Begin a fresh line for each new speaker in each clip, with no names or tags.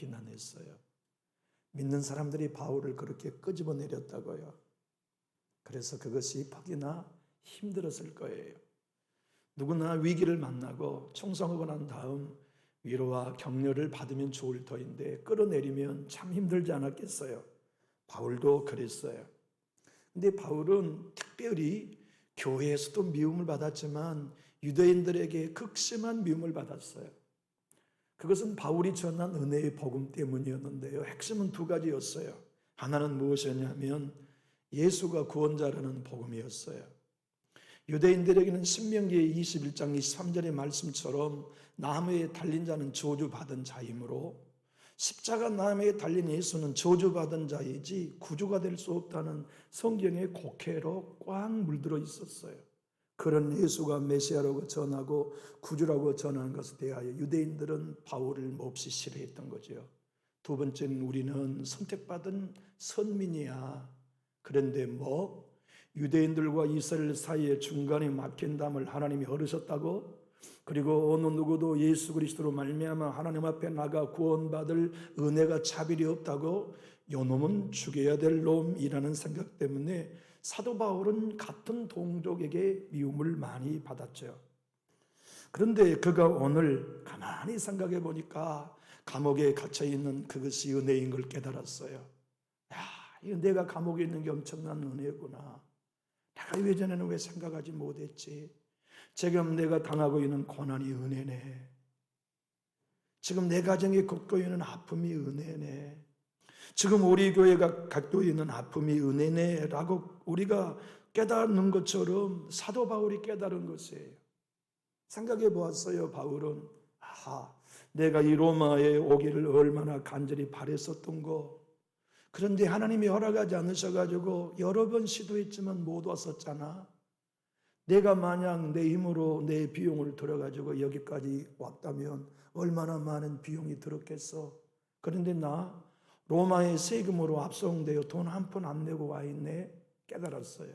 비난했어요. 믿는 사람들이 바울을 그렇게 끄집어내렸다고요. 그래서 그것이 퍽이나 힘들었을 거예요. 누구나 위기를 만나고 청성하고 난 다음 위로와 격려를 받으면 좋을 터인데 끌어내리면 참 힘들지 않았겠어요. 바울도 그랬어요. 근데 바울은 특별히 교회에서도 미움을 받았지만 유대인들에게 극심한 미움을 받았어요. 그것은 바울이 전한 은혜의 복음 때문이었는데요. 핵심은 두 가지였어요. 하나는 무엇이었냐면 예수가 구원자라는 복음이었어요. 유대인들에게는 신명기 21장 23절의 말씀처럼 나무에 달린 자는 저주받은 자이므로 십자가 나무에 달린 예수는 저주받은 자이지 구주가 될 수 없다는 성경의 곡해로 꽉 물들어 있었어요. 그런 예수가 메시아라고 전하고 구주라고 전하는 것에 대하여 유대인들은 바울을 몹시 싫어했던 거죠. 두 번째는 우리는 선택받은 선민이야. 그런데 유대인들과 이스라엘 사이에 중간에 막힌 담을 하나님이 얼으셨다고? 그리고 어느 누구도 예수 그리스도로 말미암아 하나님 앞에 나가 구원받을 은혜가 차별이 없다고? 요놈은 죽여야 될 놈이라는 생각 때문에 사도 바울은 같은 동족에게 미움을 많이 받았죠. 그런데 그가 오늘 가만히 생각해 보니까 감옥에 갇혀 있는 그것이 은혜인 걸 깨달았어요. 야, 이거 내가 감옥에 있는 게 엄청난 은혜구나. 내가 예전에는 왜 생각하지 못했지? 지금 내가 당하고 있는 고난이 은혜네. 지금 내 가정에 겪고 있는 아픔이 은혜네. 지금 우리 교회가 갖고 있는 아픔이 은혜네 라고 우리가 깨닫는 것처럼 사도 바울이 깨달은 것이에요. 생각해 보았어요. 바울은 내가 이 로마에 오기를 얼마나 간절히 바랬었던 거. 그런데 하나님이 허락하지 않으셔가지고 여러 번 시도했지만 못 왔었잖아. 내가 만약 내 힘으로 내 비용을 들어가지고 여기까지 왔다면 얼마나 많은 비용이 들었겠어. 그런데 나 로마의 세금으로 압송되어 돈 한 푼 안 내고 와 있네. 깨달았어요.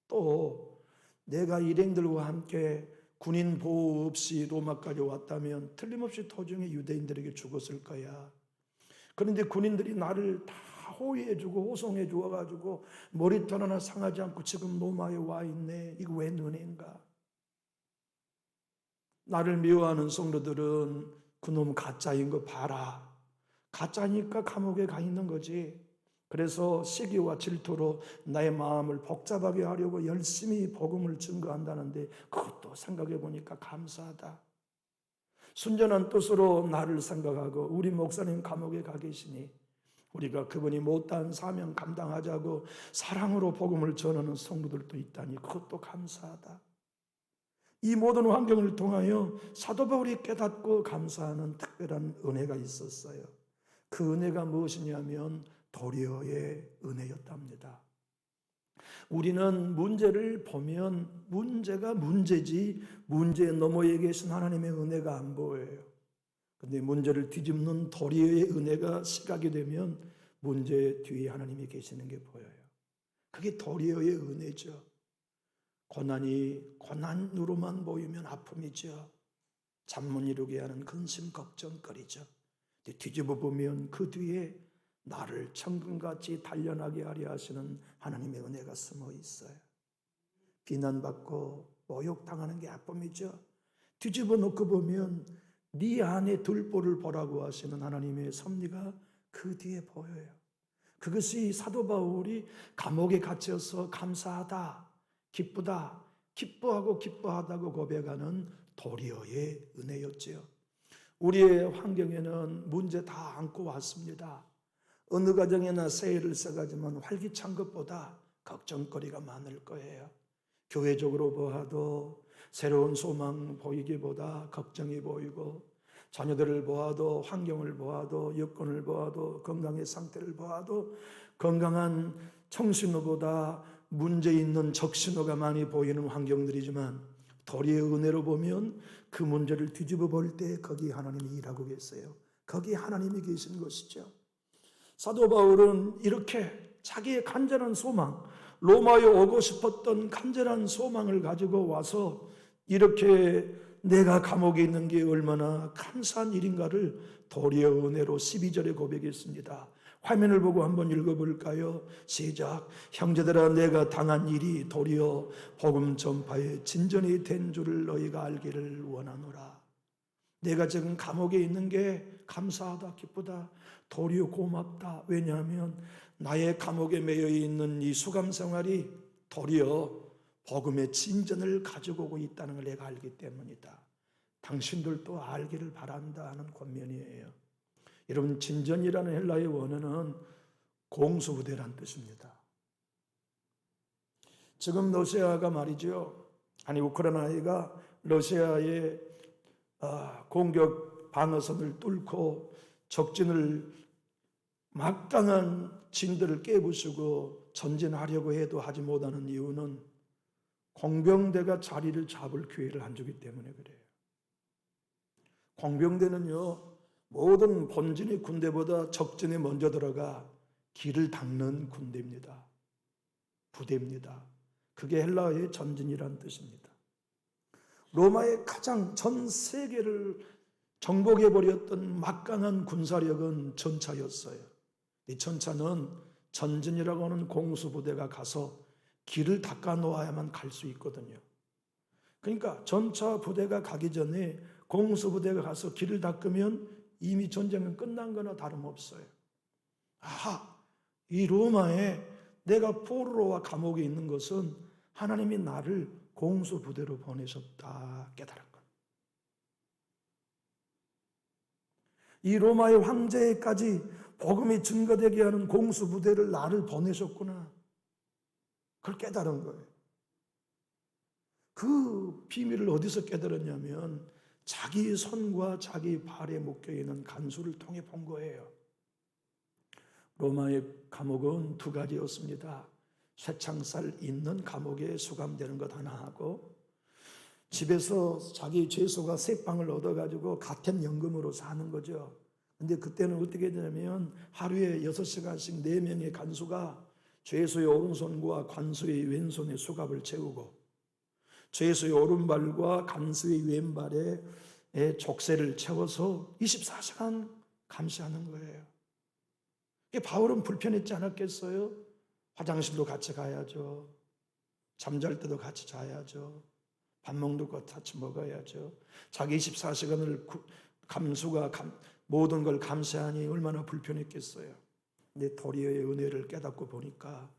또 내가 일행들과 함께 군인 보호 없이 로마까지 왔다면 틀림없이 도중에 유대인들에게 죽었을 거야. 그런데 군인들이 나를 다 호의해주고 호송해 주어가지고 머리털 하나 상하지 않고 지금 로마에 와 있네. 이거 왜 은혜인가? 나를 미워하는 성도들은 그놈 가짜인 거 봐라. 가짜니까 감옥에 가 있는 거지. 그래서 시기와 질투로 나의 마음을 복잡하게 하려고 열심히 복음을 증거한다는데 그것도 생각해 보니까 감사하다. 순전한 뜻으로 나를 생각하고 우리 목사님 감옥에 가 계시니 우리가 그분이 못다한 사명 감당하자고 사랑으로 복음을 전하는 성도들도 있다니 그것도 감사하다. 이 모든 환경을 통하여 사도 바울이 깨닫고 감사하는 특별한 은혜가 있었어요. 그 은혜가 무엇이냐면 도리어의 은혜였답니다. 우리는 문제를 보면 문제가 문제지 문제 너머에 계신 하나님의 은혜가 안 보여요. 그런데 문제를 뒤집는 도리어의 은혜가 시각이 되면 문제 뒤에 하나님이 계시는 게 보여요. 그게 도리어의 은혜죠. 고난이 고난으로만 보이면 아픔이죠. 잠 못 이루게 하는 근심 걱정거리죠. 뒤집어 보면 그 뒤에 나를 천금같이 단련하게 하려 하시는 하나님의 은혜가 숨어 있어요. 비난받고 모욕당하는 게 아픔이죠. 뒤집어 놓고 보면 네 안에 들보를 보라고 하시는 하나님의 섭리가 그 뒤에 보여요. 그것이 사도 바울이 감옥에 갇혀서 감사하다, 기쁘다, 기뻐하고 기뻐하다고 고백하는 도리어의 은혜였지요. 우리의 환경에는 문제 다 안고 왔습니다. 어느 가정에나 새해를 써가지만 활기찬 것보다 걱정거리가 많을 거예요. 교회적으로 보아도 새로운 소망 보이기보다 걱정이 보이고 자녀들을 보아도 환경을 보아도 여건을 보아도 건강의 상태를 보아도 건강한 청신호보다 문제 있는 적신호가 많이 보이는 환경들이지만 도리의 은혜로 보면 그 문제를 뒤집어 볼 때 거기 하나님이 일하고 계세요. 거기 하나님이 계신 것이죠. 사도 바울은 이렇게 자기의 간절한 소망, 로마에 오고 싶었던 간절한 소망을 가지고 와서 이렇게 내가 감옥에 있는 게 얼마나 감사한 일인가를 도리어 은혜로 12절에 고백했습니다. 화면을 보고 한번 읽어볼까요? 시작. 형제들아, 내가 당한 일이 도리어 복음 전파의 진전이 된 줄을 너희가 알기를 원하노라. 내가 지금 감옥에 있는 게 감사하다, 기쁘다, 도리어 고맙다. 왜냐하면 나의 감옥에 매여 있는 이 수감 생활이 도리어 복음의 진전을 가지고 오고 있다는 걸 내가 알기 때문이다. 당신들도 알기를 바란다 하는 권면이에요. 여러분, 진전이라는 헬라의 원어는 공수부대란 뜻입니다. 지금 러시아가 말이죠, 우크라이나가 러시아의 공격 방어선을 뚫고 적진을 막강한 진들을 깨부수고 전진하려고 해도 하지 못하는 이유는 공병대가 자리를 잡을 기회를 안 주기 때문에 그래요. 공병대는요, 모든 본진의 군대보다 적진에 먼저 들어가 길을 닦는 군대입니다. 부대입니다. 그게 헬라어의 전진이란 뜻입니다. 로마의 가장 전 세계를 정복해버렸던 막강한 군사력은 전차였어요. 이 전차는 전진이라고 하는 공수부대가 가서 길을 닦아 놓아야만 갈 수 있거든요. 그러니까 전차 부대가 가기 전에 공수부대가 가서 길을 닦으면 이미 전쟁은 끝난 거나 다름없어요. 이 로마에 내가 포로와 감옥에 있는 것은 하나님이 나를 공수부대로 보내셨다 깨달은 것. 이 로마의 황제까지 복음이 증거되게 하는 공수부대를 나를 보내셨구나. 그걸 깨달은 거예요. 그 비밀을 어디서 깨달았냐면 자기 손과 자기 발에 묶여있는 간수를 통해 본 거예요. 로마의 감옥은 두 가지였습니다. 쇠창살 있는 감옥에 수감되는 것 하나 하고, 집에서 자기 죄수가 세 방을 얻어가지고 가택 연금으로 사는 거죠. 근데 그때는 어떻게 되냐면 하루에 6시간씩 4명의 간수가 죄수의 오른손과 간수의 왼손에 수갑을 채우고 죄수의 오른발과 간수의 왼발에 족쇄를 채워서 24시간 감시하는 거예요. 바울은 불편했지 않았겠어요? 화장실도 같이 가야죠. 잠잘 때도 같이 자야죠. 밥 먹는 것 같이 먹어야죠. 자기 24시간을 감수가 모든 걸 감시하니 얼마나 불편했겠어요. 근데 도리어의 은혜를 깨닫고 보니까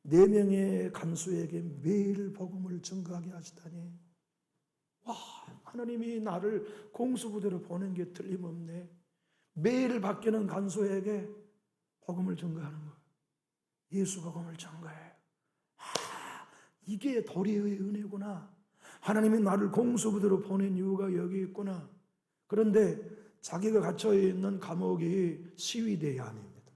4명의 간수에게 매일 복음을 증거하게 하시다니, 하나님이 나를 공수부대로 보낸 게 틀림없네. 매일 바뀌는 간수에게 복음을 증거하는 거예요. 예수 복음을 증거해요. 이게 도리어의 은혜구나. 하나님이 나를 공수부대로 보낸 이유가 여기 있구나. 그런데 자기가 갇혀있는 감옥이 시위대 아닙니다.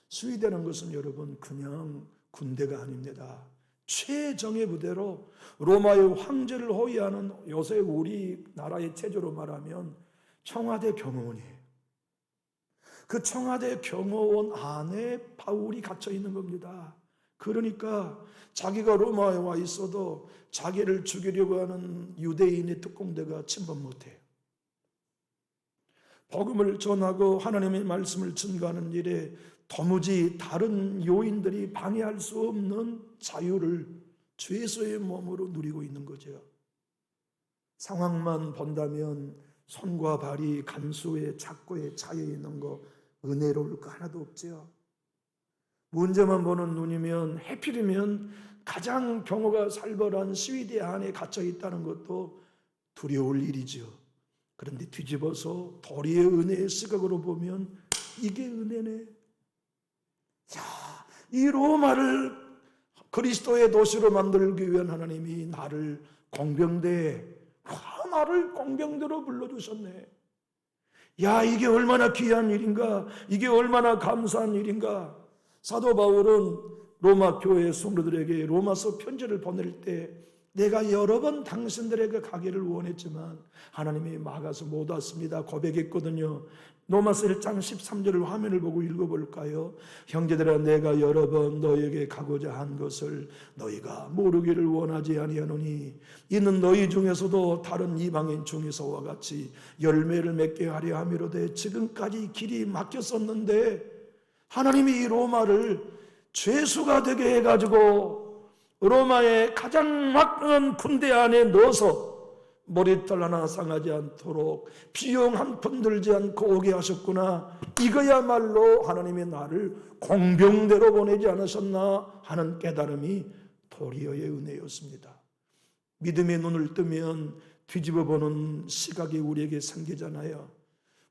시위대는 것은 여러분 그냥 군대가 아닙니다. 최정예 부대로 로마의 황제를 호위하는 요새 우리나라의 체제로 말하면 청와대 경호원이에요. 그 청와대 경호원 안에 바울이 갇혀 있는 겁니다. 그러니까 자기가 로마에 와 있어도 자기를 죽이려고 하는 유대인의 특공대가 침범 못해요. 복음을 전하고 하나님의 말씀을 증거하는 일에 도무지 다른 요인들이 방해할 수 없는 자유를 죄수의 몸으로 누리고 있는 거죠. 상황만 본다면 손과 발이 간수의 착고에 차여 있는 거 은혜로울 거 하나도 없죠. 문제만 보는 눈이면 해필이면 가장 경호가 살벌한 시위대 안에 갇혀 있다는 것도 두려울 일이죠. 그런데 뒤집어서 도리의 은혜의 시각으로 보면 이게 은혜네. 이 로마를 그리스도의 도시로 만들기 위한 하나님이 나를 공병대에 나를 공병대로 불러주셨네. 이게 얼마나 귀한 일인가. 이게 얼마나 감사한 일인가. 사도 바울은 로마 교회 성도들에게 로마서 편지를 보낼 때 내가 여러 번 당신들에게 가기를 원했지만 하나님이 막아서 못 왔습니다. 고백했거든요. 로마서 1장 13절을 화면을 보고 읽어볼까요? 형제들아, 내가 여러 번 너에게 가고자 한 것을 너희가 모르기를 원하지 아니하노니 이는 너희 중에서도 다른 이방인 중에서와 같이 열매를 맺게 하려 함이로되 지금까지 길이 막혔었는데 하나님이 이 로마를 죄수가 되게 해가지고 로마의 가장 막강한 군대 안에 넣어서 머리털 하나 상하지 않도록 비용 한 푼 들지 않고 오게 하셨구나. 이거야말로 하나님이 나를 공병대로 보내지 않으셨나 하는 깨달음이 도리어의 은혜였습니다. 믿음의 눈을 뜨면 뒤집어 보는 시각이 우리에게 생기잖아요.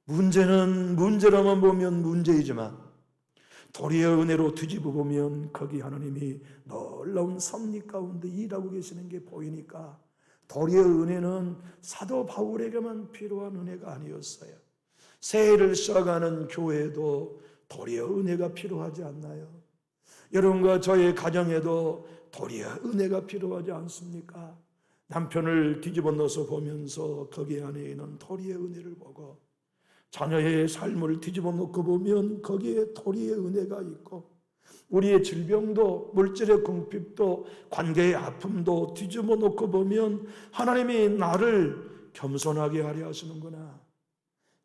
문제는 문제로만 보면 문제이지만 도리의 은혜로 뒤집어 보면 거기 하나님이 놀라운 섭리 가운데 일하고 계시는 게 보이니까 도리의 은혜는 사도 바울에게만 필요한 은혜가 아니었어요. 새해를 시작하는 교회도 도리의 은혜가 필요하지 않나요? 여러분과 저의 가정에도 도리의 은혜가 필요하지 않습니까? 남편을 뒤집어 넣어서 보면서 거기 안에 있는 도리의 은혜를 보고 자녀의 삶을 뒤집어 놓고 보면 거기에 도리의 은혜가 있고 우리의 질병도 물질의 궁핍도 관계의 아픔도 뒤집어 놓고 보면 하나님이 나를 겸손하게 하려 하시는구나,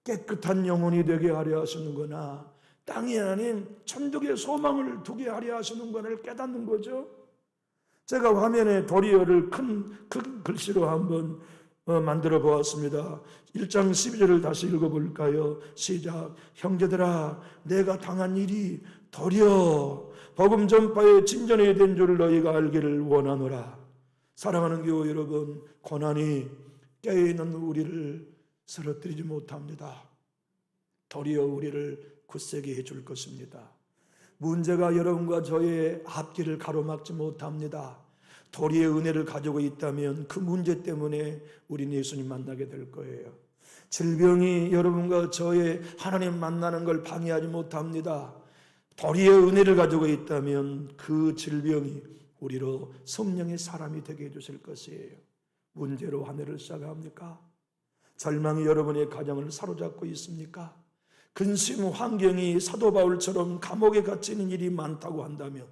깨끗한 영혼이 되게 하려 하시는구나, 땅이 아닌 천국의 소망을 두게 하려 하시는구나를 깨닫는 거죠. 제가 화면에 도리어를 큰 글씨로 한번 만들어 보았습니다. 1장 12절을 다시 읽어볼까요? 시작. 형제들아, 내가 당한 일이 도리어 복음 전파의 진전이 된 줄 너희가 알기를 원하노라. 사랑하는 교회 여러분, 고난이 깨어있는 우리를 쓰러뜨리지 못합니다. 도리어 우리를 굳세게 해줄 것입니다. 문제가 여러분과 저의 앞길을 가로막지 못합니다. 도리의 은혜를 가지고 있다면 그 문제 때문에 우리는 예수님 만나게 될 거예요. 질병이 여러분과 저의 하나님 만나는 걸 방해하지 못합니다. 도리의 은혜를 가지고 있다면 그 질병이 우리로 성령의 사람이 되게 해주실 것이에요. 문제로 한 해를 시작합니까? 절망이 여러분의 가정을 사로잡고 있습니까? 근심 환경이 사도 바울처럼 감옥에 갇히는 일이 많다고 한다면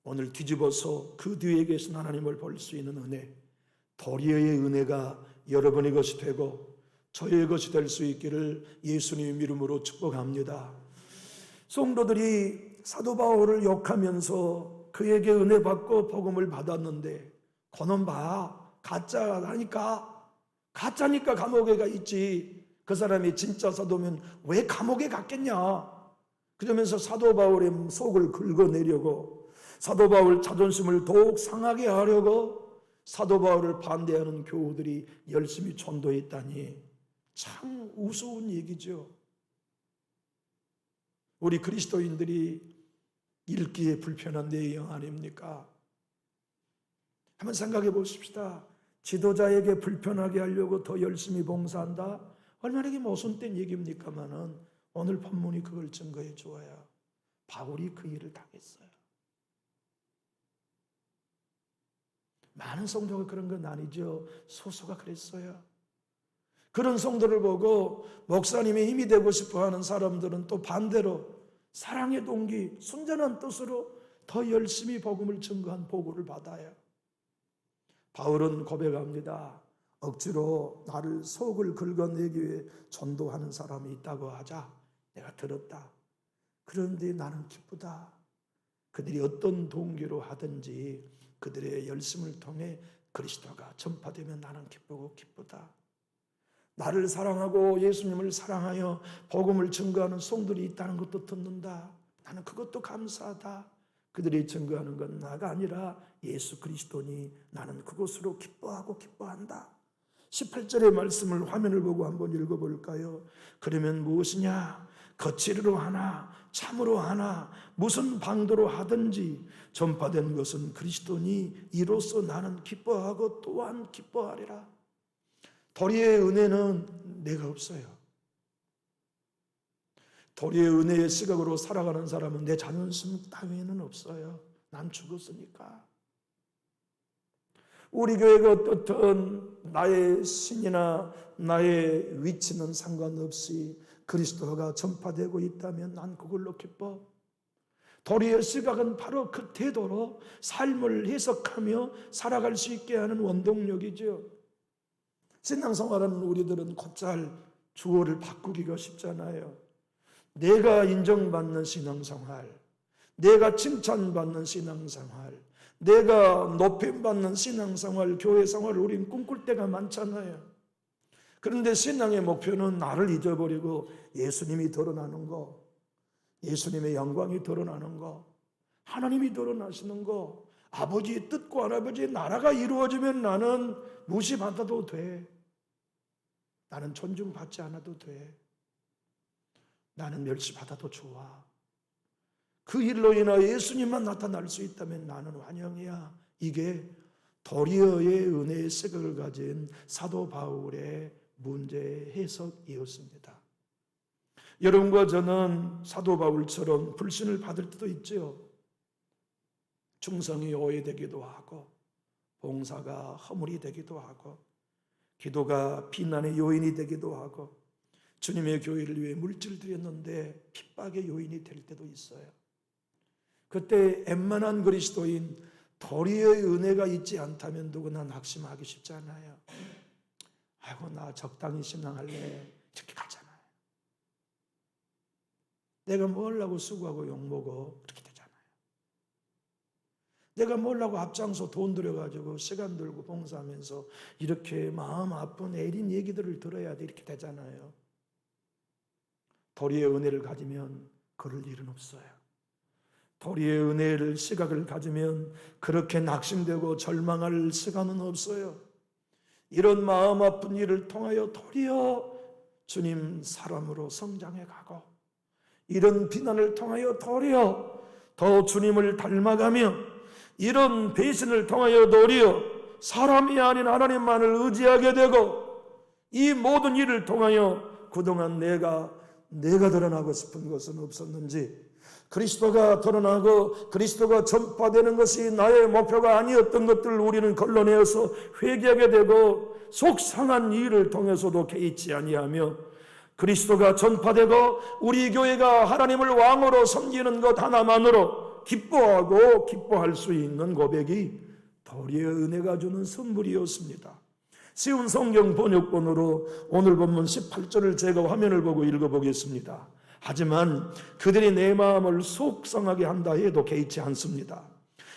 오늘 뒤집어서 그 뒤에 계신 하나님을 볼 수 있는 은혜, 도리의 은혜가 여러분의 것이 되고 저의 것이 될 수 있기를 예수님의 이름으로 축복합니다. 성도들이 사도 바울을 욕하면서 그에게 은혜 받고 복음을 받았는데 그놈 봐, 가짜니까 감옥에 가 있지. 그 사람이 진짜 사도면 왜 감옥에 갔겠냐. 그러면서 사도 바울의 속을 긁어내려고, 사도 바울 자존심을 더욱 상하게 하려고 사도 바울을 반대하는 교우들이 열심히 전도했다니 참 우스운 얘기죠. 우리 그리스도인들이 읽기에 불편한 내용 아닙니까? 한번 생각해 보십시다. 지도자에게 불편하게 하려고 더 열심히 봉사한다? 얼마나 이게 모순된 얘기입니까마는 오늘 본문이 그걸 증거해 주어요. 바울이 그 일을 당했어요. 많은 성도가 그런 건 아니죠. 소수가 그랬어요. 그런 성도를 보고 목사님의 힘이 되고 싶어하는 사람들은 또 반대로 사랑의 동기, 순전한 뜻으로 더 열심히 복음을 증거한 보고를 받아요. 바울은 고백합니다. 억지로 나를 속을 긁어내기 위해 전도하는 사람이 있다고 하자 내가 들었다. 그런데 나는 기쁘다. 그들이 어떤 동기로 하든지 그들의 열심을 통해 그리스도가 전파되면 나는 기쁘고 기쁘다. 나를 사랑하고 예수님을 사랑하여 복음을 증거하는 성들이 있다는 것도 듣는다. 나는 그것도 감사하다. 그들이 증거하는 건 나가 아니라 예수 그리스도니 나는 그것으로 기뻐하고 기뻐한다. 18절의 말씀을 화면을 보고 한번 읽어볼까요? 그러면 무엇이냐? 거칠이로 하나 참으로 하나 무슨 방도로 하든지 전파된 것은 그리스도니 이로써 나는 기뻐하고 또한 기뻐하리라. 도리의 은혜는 내가 없어요. 도리의 은혜의 시각으로 살아가는 사람은 내 자존심 따위는 없어요. 난 죽었으니까. 우리 교회가 어떻든 나의 신이나 나의 위치는 상관없이 그리스도가 전파되고 있다면 난 그걸로 기뻐. 도리어 시각은 바로 그 태도로 삶을 해석하며 살아갈 수 있게 하는 원동력이죠. 신앙생활은 우리들은 곧잘 주어를 바꾸기가 쉽잖아요. 내가 인정받는 신앙생활, 내가 칭찬받는 신앙생활, 내가 높임받는 신앙생활, 교회생활을 우린 꿈꿀 때가 많잖아요. 그런데 신앙의 목표는 나를 잊어버리고 예수님이 드러나는 거, 예수님의 영광이 드러나는 거, 하나님이 드러나시는 거, 아버지의 뜻과 할아버지의 나라가 이루어지면 나는 무시받아도 돼. 나는 존중받지 않아도 돼. 나는 멸시받아도 좋아. 그 일로 인하여 예수님만 나타날 수 있다면 나는 환영이야. 이게 도리어의 은혜의 시각을 가진 사도 바울의 문제 해석이었습니다. 여러분과 저는 사도 바울처럼 불신을 받을 때도 있죠. 충성이 오해되기도 하고, 봉사가 허물이 되기도 하고, 기도가 비난의 요인이 되기도 하고, 주님의 교회를 위해 물질 드렸는데 핍박의 요인이 될 때도 있어요. 그때 엠만한 그리스도인 도리어의 은혜가 있지 않다면 누구나 낙심하기 쉽잖아요. 아이고 나 적당히 신앙할래 이렇게 가잖아요. 내가 뭘 하고 수고하고 욕먹어 이렇게 되잖아요. 내가 뭘 하고 앞장서 돈 들여가지고 시간 들고 봉사하면서 이렇게 마음 아픈 애린 얘기들을 들어야 돼 이렇게 되잖아요. 도리의 은혜를 가지면 그럴 일은 없어요. 도리의 은혜를 시각을 가지면 그렇게 낙심되고 절망할 시간은 없어요. 이런 마음 아픈 일을 통하여 도리어 주님 사람으로 성장해 가고, 이런 비난을 통하여 도리어 더 주님을 닮아가며, 이런 배신을 통하여 도리어 사람이 아닌 하나님만을 의지하게 되고, 이 모든 일을 통하여 그동안 내가 드러나고 싶은 것은 없었는지, 그리스도가 드러나고 그리스도가 전파되는 것이 나의 목표가 아니었던 것들을 우리는 걸러내어서 회개하게 되고, 속상한 일을 통해서도 개의치 아니하며 그리스도가 전파되고 우리 교회가 하나님을 왕으로 섬기는 것 하나만으로 기뻐하고 기뻐할 수 있는 고백이 도리의 은혜가 주는 선물이었습니다. 쉬운 성경 번역본으로 오늘 본문 18절을 제가 화면을 보고 읽어보겠습니다. 하지만 그들이 내 마음을 속상하게 한다 해도 개의치 않습니다.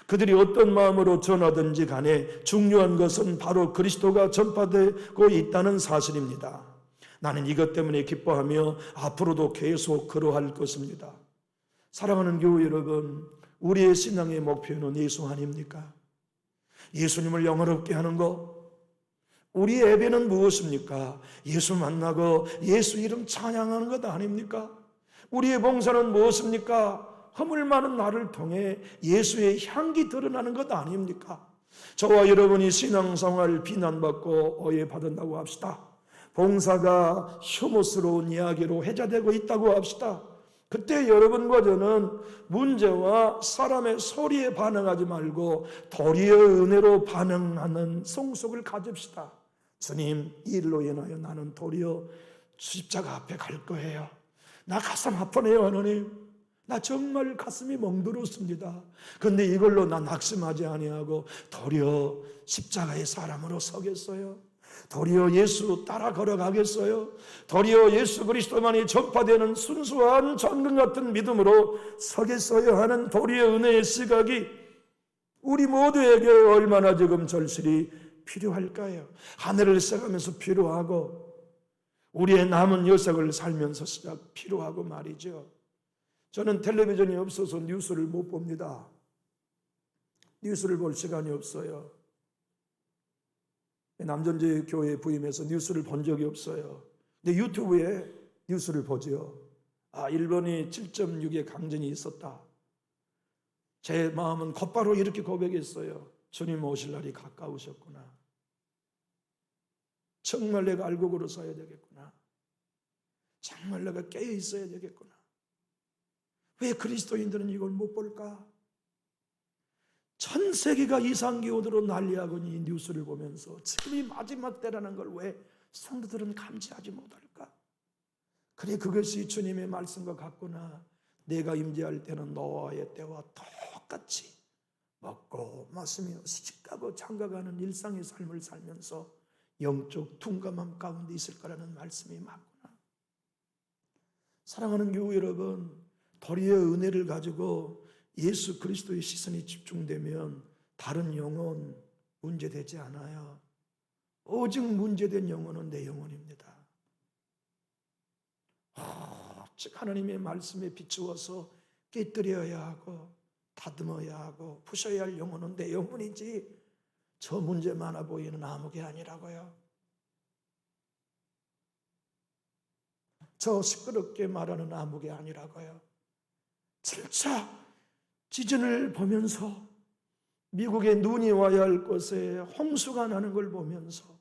그들이 어떤 마음으로 전하든지 간에 중요한 것은 바로 그리스도가 전파되고 있다는 사실입니다. 나는 이것 때문에 기뻐하며 앞으로도 계속 그러할 것입니다. 사랑하는 교회 여러분, 우리의 신앙의 목표는 예수 아닙니까? 예수님을 영화롭게 하는 것. 우리의 예배는 무엇입니까? 예수 만나고 예수 이름 찬양하는 것 아닙니까? 우리의 봉사는 무엇입니까? 허물 많은 나를 통해 예수의 향기 드러나는 것 아닙니까? 저와 여러분이 신앙생활 비난받고 오해받는다고 합시다. 봉사가 혐오스러운 이야기로 회자되고 있다고 합시다. 그때 여러분과 저는 문제와 사람의 소리에 반응하지 말고 도리의 은혜로 반응하는 성숙을 가집시다. 주님, 이 일로 인하여 나는 도리어 십자가 앞에 갈 거예요. 나 가슴 아프네요, 하나님. 나 정말 가슴이 멍들었습니다. 그런데 이걸로 나 낙심하지 아니하고 도리어 십자가의 사람으로 서겠어요. 도리어 예수 따라 걸어가겠어요. 도리어 예수 그리스도만이 전파되는 순수한 정금 같은 믿음으로 서겠어요 하는 도리의 은혜의 시각이 우리 모두에게 얼마나 지금 절실히 필요할까요? 하늘을 써가면서 필요하고, 우리의 남은 여생을 살면서 시작 필요하고 말이죠. 저는 텔레비전이 없어서 뉴스를 못 봅니다. 뉴스를 볼 시간이 없어요. 남전지 교회에 부임해서 뉴스를 본 적이 없어요. 근데 유튜브에 뉴스를 보죠. 일본이 7.6의 강진이 있었다. 제 마음은 곧바로 이렇게 고백했어요. 주님 오실 날이 가까우셨구나. 정말 내가 알고 걸어서야 되겠구나. 정말 내가 깨어 있어야 되겠구나. 왜 그리스도인들은 이걸 못 볼까? 전 세계가 이상기온으로 난리하고 있는 이 뉴스를 보면서 지금이 마지막 때라는 걸 왜 성도들은 감지하지 못할까? 그래, 그것이 주님의 말씀과 같구나. 내가 임재할 때는 노아의 때와 똑같이 먹고 마시며 시집가고 장가가는 일상의 삶을 살면서 영적 둔감함 가운데 있을 거라는 말씀이 맞구나. 사랑하는 교우 여러분, 도리어 은혜를 가지고 예수 그리스도의 시선이 집중되면 다른 영혼 문제되지 않아요. 오직 문제된 영혼은 내 영혼입니다. 즉 하나님의 말씀에 비추어서 깨뜨려야 하고 다듬어야 하고 부셔야 할 영혼은 내 영혼이지 저 문제 많아 보이는 아무개 아니라고요. 저 시끄럽게 말하는 아무개 아니라고요. 진짜 지진을 보면서 미국에 눈이 와야 할 곳에 홍수가 나는 걸 보면서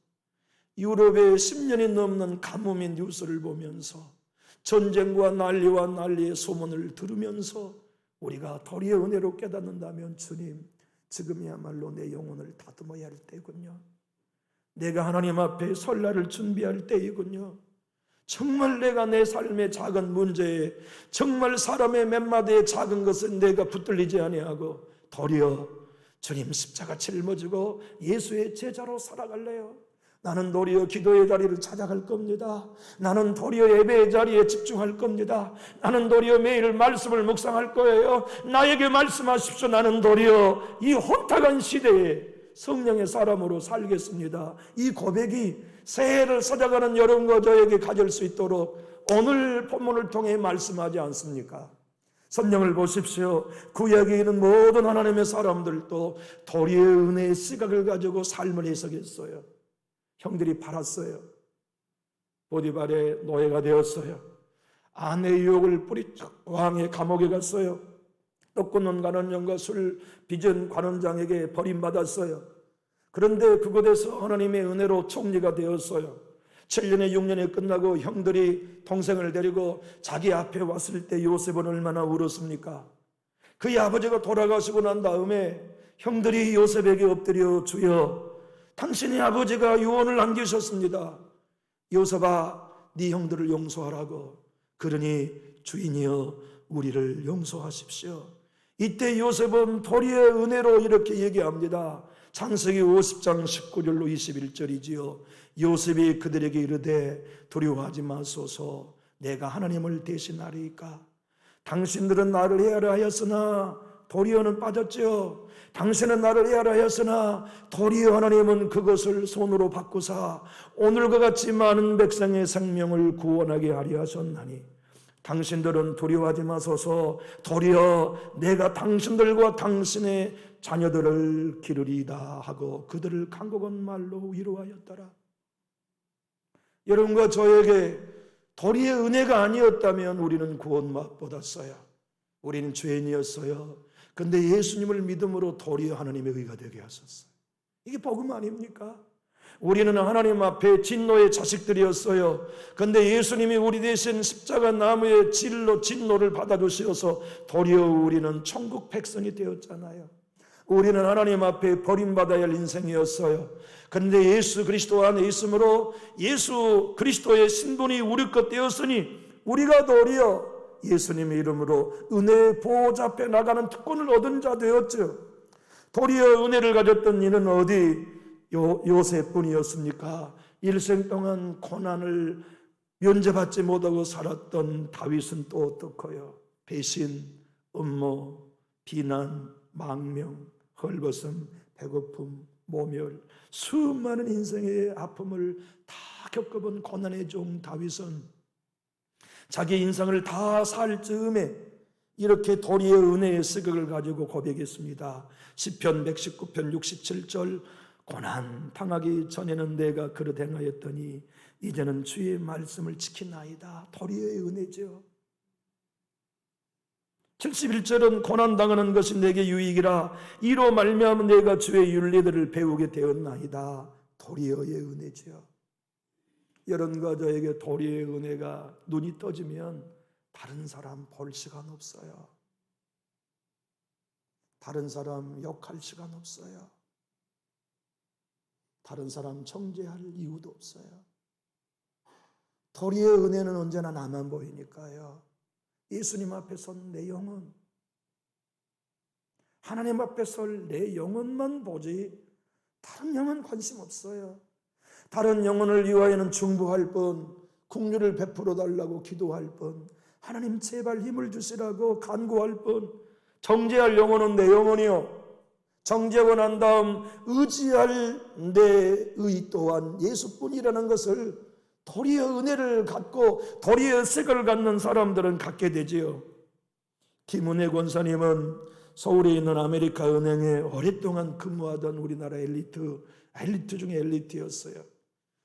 유럽에 10년이 넘는 가뭄의 뉴스를 보면서 전쟁과 난리의 소문을 들으면서 우리가 도리의 은혜로 깨닫는다면 주님, 지금이야말로 내 영혼을 다듬어야 할 때군요. 내가 하나님 앞에 설날을 준비할 때이군요. 정말 내가 내 삶의 작은 문제에 정말 사람의 몇 마디의 작은 것은 내가 붙들리지 아니하고 도리어 주님 십자가 짊어지고 예수의 제자로 살아갈래요. 나는 도리어 기도의 자리를 찾아갈 겁니다. 나는 도리어 예배의 자리에 집중할 겁니다. 나는 도리어 매일 말씀을 묵상할 거예요. 나에게 말씀하십시오. 나는 도리어 이 혼탁한 시대에 성령의 사람으로 살겠습니다. 이 고백이 새해를 찾아가는 여러분과 저에게 가질 수 있도록 오늘 본문을 통해 말씀하지 않습니까? 성령을 보십시오. 구약에 있는 모든 하나님의 사람들도 도리의 은혜의 시각을 가지고 삶을 해석했어요. 형들이 팔았어요. 보디발의 노예가 되었어요. 아내의 유혹을 뿌리쳐 왕의 감옥에 갔어요. 떡 굽는 관원장과 술 빚은 관원장에게 버림받았어요. 그런데 그곳에서 하나님의 은혜로 총리가 되었어요. 7년에 6년에 끝나고 형들이 동생을 데리고 자기 앞에 왔을 때 요셉은 얼마나 울었습니까? 그의 아버지가 돌아가시고 난 다음에 형들이 요셉에게 엎드려 주여 당신의 아버지가 유언을 남기셨습니다. 요셉아 네 형들을 용서하라고. 그러니 주인이여 우리를 용서하십시오. 이때 요셉은 도리의 은혜로 이렇게 얘기합니다. 창세기 50장 19절로 21절이지요. 요셉이 그들에게 이르되 두려워하지 마소서 내가 하나님을 대신하리이까. 당신들은 나를 해하려 하였으나 도리어는 빠졌지요. 당신은 나를 해하려 하였으나 도리어 하나님은 그것을 손으로 바꾸사 오늘과 같이 많은 백성의 생명을 구원하게 하려 하셨나니 당신들은 두려워하지 마소서 도리어 내가 당신들과 당신의 자녀들을 기르리이다 하고 그들을 강곡한 말로 위로하였더라. 여러분과 저에게 도리의 은혜가 아니었다면 우리는 구원 못 받았어요. 우리는 죄인이었어요. 그런데 예수님을 믿음으로 도리어 하나님의 의가 되게 하셨어요. 이게 복음 아닙니까? 우리는 하나님 앞에 진노의 자식들이었어요. 그런데 예수님이 우리 대신 십자가 나무의 진노를 받아주셔서 도리어 우리는 천국 백성이 되었잖아요. 우리는 하나님 앞에 버림받아야 할 인생이었어요. 그런데 예수 그리스도 안에 있으므로 예수 그리스도의 신분이 우리 것 되었으니 우리가 도리어 예수님의 이름으로 은혜의 보호자 앞에 나가는 특권을 얻은 자 되었죠. 도리어 은혜를 가졌던 이는 어디 요셉뿐이었습니까? 일생 동안 고난을 면제받지 못하고 살았던 다윗은 또 어떻고요? 배신, 음모, 비난, 망명, 헐벗음, 배고픔, 모멸, 수많은 인생의 아픔을 다 겪어본 고난의 종 다윗은 자기 인생을 다 살 즈음에 이렇게 도리의 은혜의 시각을 가지고 고백했습니다. 시편 119편 67절 고난 당하기 전에는 내가 그릇 행하였더니 이제는 주의 말씀을 지키나이다. 도리의 은혜죠. 71절은 고난당하는 것이 내게 유익이라 이로 말미암아 내가 주의 윤리들을 배우게 되었나이다. 도리어의 은혜죠. 여러분과 저에게 도리의 은혜가 눈이 떠지면 다른 사람 볼 시간 없어요. 다른 사람 욕할 시간 없어요. 다른 사람 정죄할 이유도 없어요. 도리의 은혜는 언제나 나만 보이니까요. 예수님 앞에 선 내 영혼, 하나님 앞에 설 내 영혼만 보지 다른 영혼 관심 없어요. 다른 영혼을 위하여는 중보할 뿐, 긍휼을 베풀어 달라고 기도할 뿐, 하나님 제발 힘을 주시라고 간구할 뿐, 정죄할 영혼은 내 영혼이요, 정죄하고 난 다음 의지할 내 의 또한 예수뿐이라는 것을 도리의 은혜를 갖고 도리의 색을 갖는 사람들은 갖게 되지요. 김은혜 권사님은 서울에 있는 아메리카 은행에 오랫동안 근무하던 우리나라 엘리트 중에 엘리트였어요.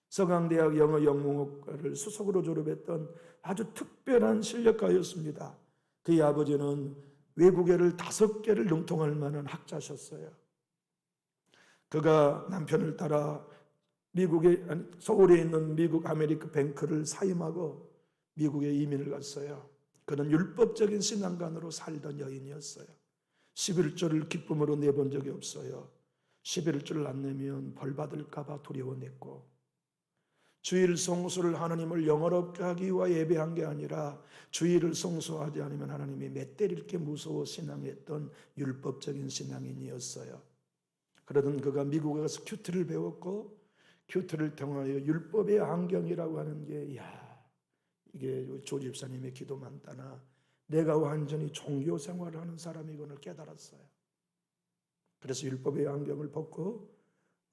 서강대학 영어 영문학과를 수석으로 졸업했던 아주 특별한 실력가였습니다. 그의 아버지는 외국어를 5개를 능통할 만한 학자셨어요. 그가 남편을 따라 서울에 있는 미국 아메리카 뱅크를 사임하고 미국에 이민을 갔어요. 그는 율법적인 신앙관으로 살던 여인이었어요. 11조를 기쁨으로 내본 적이 없어요. 11조를 안 내면 벌 받을까 봐 두려워냈고, 주일 성수를 하나님을 영어롭게 하기 위해 예배한 게 아니라 주일을 성수하지 않으면 하나님이 매 때릴 게 무서워 신앙했던 율법적인 신앙인이었어요. 그러던 그가 미국에 가서 큐티를 배웠고, 큐티를 통하여 율법의 안경이라고 하는 게, 이게 조 집사님의 기도만 따나 내가 완전히 종교 생활을 하는 사람이군을 깨달았어요. 그래서 율법의 안경을 벗고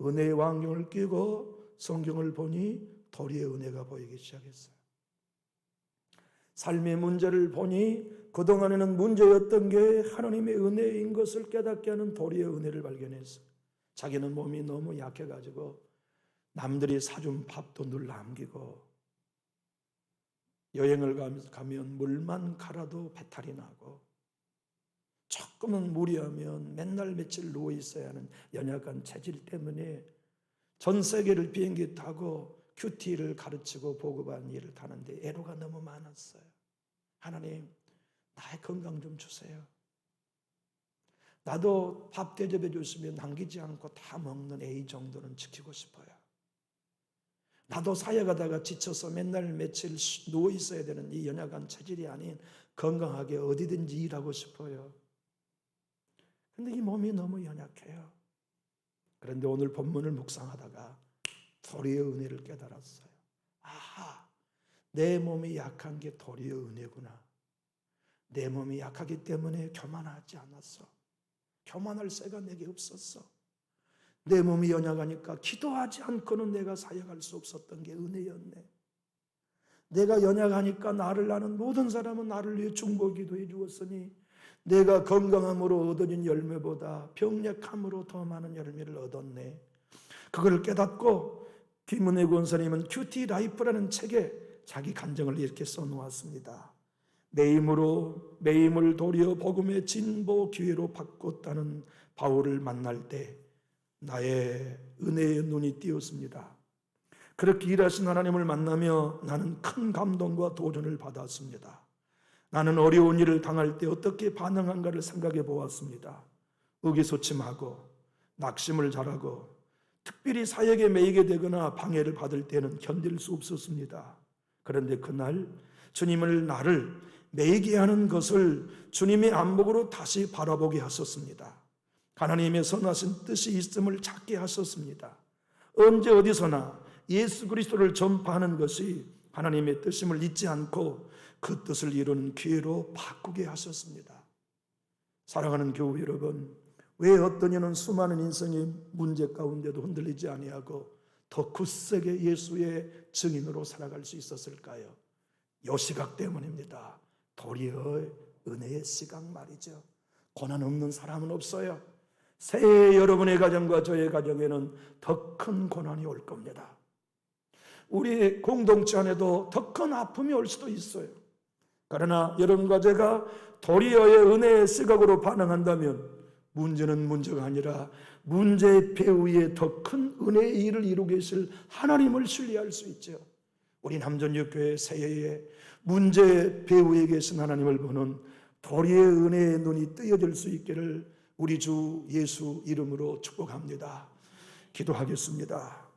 은혜의 안경을 끼고 성경을 보니 도리의 은혜가 보이기 시작했어요. 삶의 문제를 보니 그동안에는 문제였던 게 하나님의 은혜인 것을 깨닫게 하는 도리의 은혜를 발견했어요. 자기는 몸이 너무 약해가지고 남들이 사준 밥도 늘 남기고, 여행을 가면 물만 갈아도 배탈이 나고, 조금은 무리하면 맨날 며칠 누워 있어야 하는 연약한 체질 때문에 전 세계를 비행기 타고 큐티를 가르치고 보급한 일을 타는데 애로가 너무 많았어요. 하나님, 나의 건강 좀 주세요. 나도 밥 대접해 주시면 남기지 않고 다 먹는 A 정도는 지키고 싶어요. 나도 사역하다가 지쳐서 맨날 며칠 누워 있어야 되는 이 연약한 체질이 아닌 건강하게 어디든지 일하고 싶어요. 그런데 이 몸이 너무 연약해요. 그런데 오늘 본문을 묵상하다가 도리의 은혜를 깨달았어요. 아하, 내 몸이 약한 게 도리의 은혜구나. 내 몸이 약하기 때문에 교만하지 않았어. 교만할 새가 내게 없었어. 내 몸이 연약하니까 기도하지 않고는 내가 사역할 수 없었던 게 은혜였네. 내가 연약하니까 나를 아는 모든 사람은 나를 위해 중보 기도해 주었으니 내가 건강함으로 얻어진 열매보다 병약함으로 더 많은 열매를 얻었네. 그걸 깨닫고 김은혜 권사님은 큐티 라이프라는 책에 자기 간증을 이렇게 써놓았습니다. 내 힘을 도리어 복음의 진보 기회로 바꿨다는 바울을 만날 때 나의 은혜의 눈이 띄었습니다. 그렇게 일하신 하나님을 만나며 나는 큰 감동과 도전을 받았습니다. 나는 어려운 일을 당할 때 어떻게 반응한가를 생각해 보았습니다. 의기소침하고 낙심을 잘하고 특별히 사역에 매이게 되거나 방해를 받을 때는 견딜 수 없었습니다. 그런데 그날 주님을 나를 매이게 하는 것을 주님의 안목으로 다시 바라보게 하셨습니다. 하나님의 선하신 뜻이 있음을 찾게 하셨습니다. 언제 어디서나 예수 그리스도를 전파하는 것이 하나님의 뜻임을 잊지 않고 그 뜻을 이루는 기회로 바꾸게 하셨습니다. 사랑하는 교우 여러분, 왜 어떤 이는 수많은 인생의 문제 가운데도 흔들리지 아니하고 더 굳세게 예수의 증인으로 살아갈 수 있었을까요? 요 시각 때문입니다. 도리의 은혜의 시각 말이죠. 고난 없는 사람은 없어요. 새해 여러분의 가정과 저의 가정에는 더 큰 고난이 올 겁니다. 우리 공동체 안에도 더 큰 아픔이 올 수도 있어요. 그러나 여러분과 제가 도리어의 은혜의 시각으로 반응한다면 문제는 문제가 아니라 문제의 배후에 더 큰 은혜의 일을 이루고 계실 하나님을 신뢰할 수 있죠. 우리 남전역교회 새해에 문제의 배후에 계신 하나님을 보는 도리의 은혜의 눈이 뜨여질 수 있기를 우리 주 예수 이름으로 축복합니다. 기도하겠습니다.